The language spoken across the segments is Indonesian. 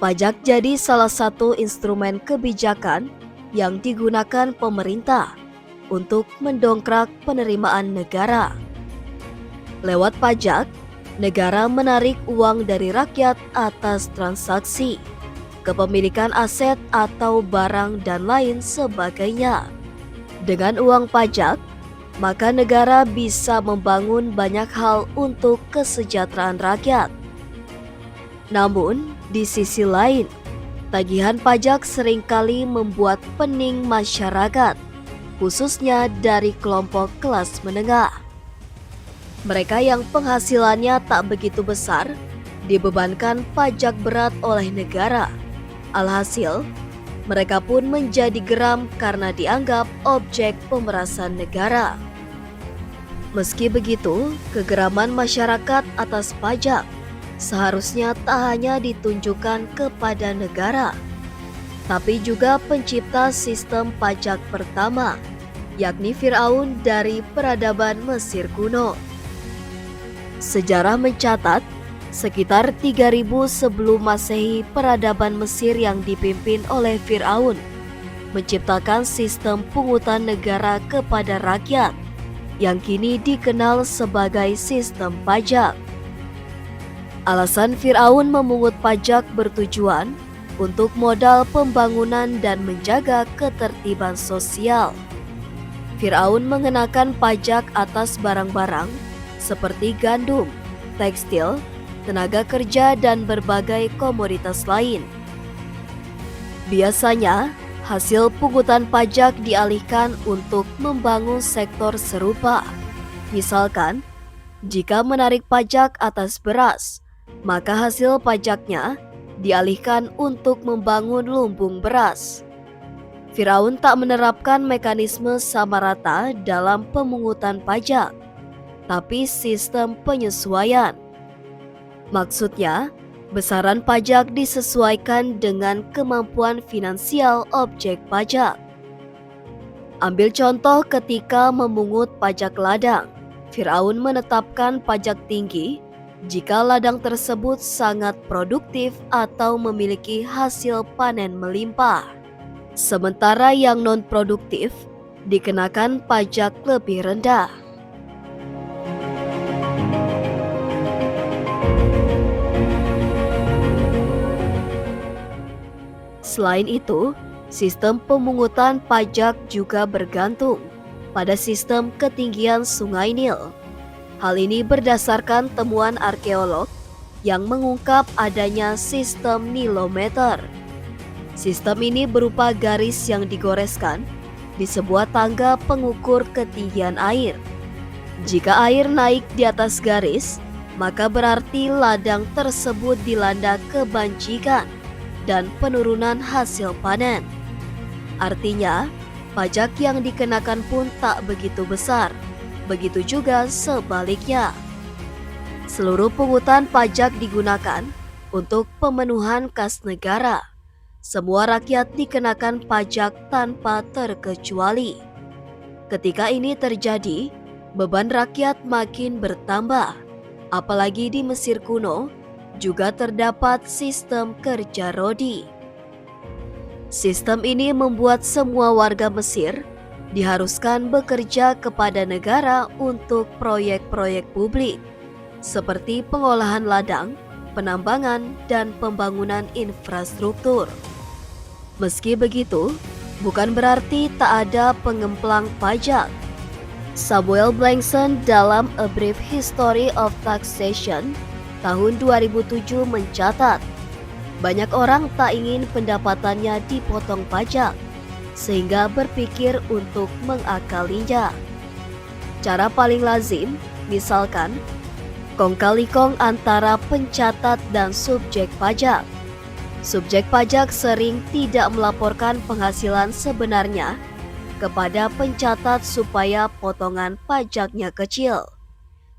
Pajak jadi salah satu instrumen kebijakan yang digunakan pemerintah untuk mendongkrak penerimaan negara. Lewat pajak, negara menarik uang dari rakyat atas transaksi, kepemilikan aset atau barang dan lain sebagainya. Dengan uang pajak, maka negara bisa membangun banyak hal untuk kesejahteraan rakyat. Namun, di sisi lain, tagihan pajak seringkali membuat pening masyarakat, khususnya dari kelompok kelas menengah. Mereka yang penghasilannya tak begitu besar, dibebankan pajak berat oleh negara. Alhasil, mereka pun menjadi geram karena dianggap objek pemerasan negara. Meski begitu, kegeraman masyarakat atas pajak seharusnya tak hanya ditunjukkan kepada negara, tapi juga pencipta sistem pajak pertama, yakni Firaun dari peradaban Mesir kuno. Sejarah mencatat, sekitar 3000 sebelum Masehi peradaban Mesir yang dipimpin oleh Firaun menciptakan sistem pungutan negara kepada rakyat yang kini dikenal sebagai sistem pajak. Alasan Firaun memungut pajak bertujuan untuk modal pembangunan dan menjaga ketertiban sosial. Firaun mengenakan pajak atas barang-barang seperti gandum, tekstil, tenaga kerja, dan berbagai komoditas lain. Biasanya, hasil pungutan pajak dialihkan untuk membangun sektor serupa. Misalkan, jika menarik pajak atas beras, maka hasil pajaknya dialihkan untuk membangun lumbung beras. Firaun tak menerapkan mekanisme sama rata dalam pemungutan pajak, tapi sistem penyesuaian. Maksudnya, besaran pajak disesuaikan dengan kemampuan finansial objek pajak. Ambil contoh ketika memungut pajak ladang, Firaun menetapkan pajak tinggi jika ladang tersebut sangat produktif atau memiliki hasil panen melimpah. Sementara yang non-produktif dikenakan pajak lebih rendah. Selain itu, sistem pemungutan pajak juga bergantung pada sistem ketinggian Sungai Nil. Hal ini berdasarkan temuan arkeolog yang mengungkap adanya sistem nilometer. Sistem ini berupa garis yang digoreskan di sebuah tangga pengukur ketinggian air. Jika air naik di atas garis, maka berarti ladang tersebut dilanda kebanjikan dan penurunan hasil panen. Artinya, pajak yang dikenakan pun tak begitu besar. Begitu juga sebaliknya. Seluruh pungutan pajak digunakan untuk pemenuhan kas negara. Semua rakyat dikenakan pajak tanpa terkecuali. Ketika ini terjadi, beban rakyat makin bertambah. Apalagi di Mesir kuno juga terdapat sistem kerja rodi. Sistem ini membuat semua warga Mesir diharuskan bekerja kepada negara untuk proyek-proyek publik, seperti pengolahan ladang, penambangan, dan pembangunan infrastruktur. Meski begitu, bukan berarti tak ada pengemplang pajak. Samuel Blankson dalam A Brief History of Taxation tahun 2007 mencatat, banyak orang tak ingin pendapatannya dipotong pajak, sehingga berpikir untuk mengakalinya. Cara paling lazim, misalkan, kong kali kong antara pencatat dan subjek pajak. Subjek pajak sering tidak melaporkan penghasilan sebenarnya kepada pencatat supaya potongan pajaknya kecil.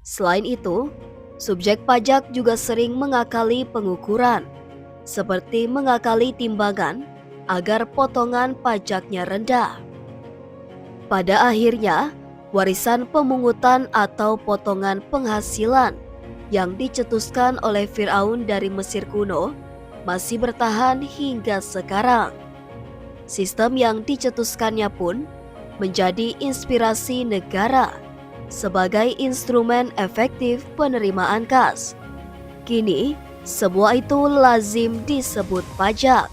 Selain itu, subjek pajak juga sering mengakali pengukuran, seperti mengakali timbangan agar potongan pajaknya rendah. Pada akhirnya, warisan pemungutan atau potongan penghasilan yang dicetuskan oleh Firaun dari Mesir kuno masih bertahan hingga sekarang. Sistem yang dicetuskannya pun menjadi inspirasi negara sebagai instrumen efektif penerimaan kas. Kini, semua itu lazim disebut pajak.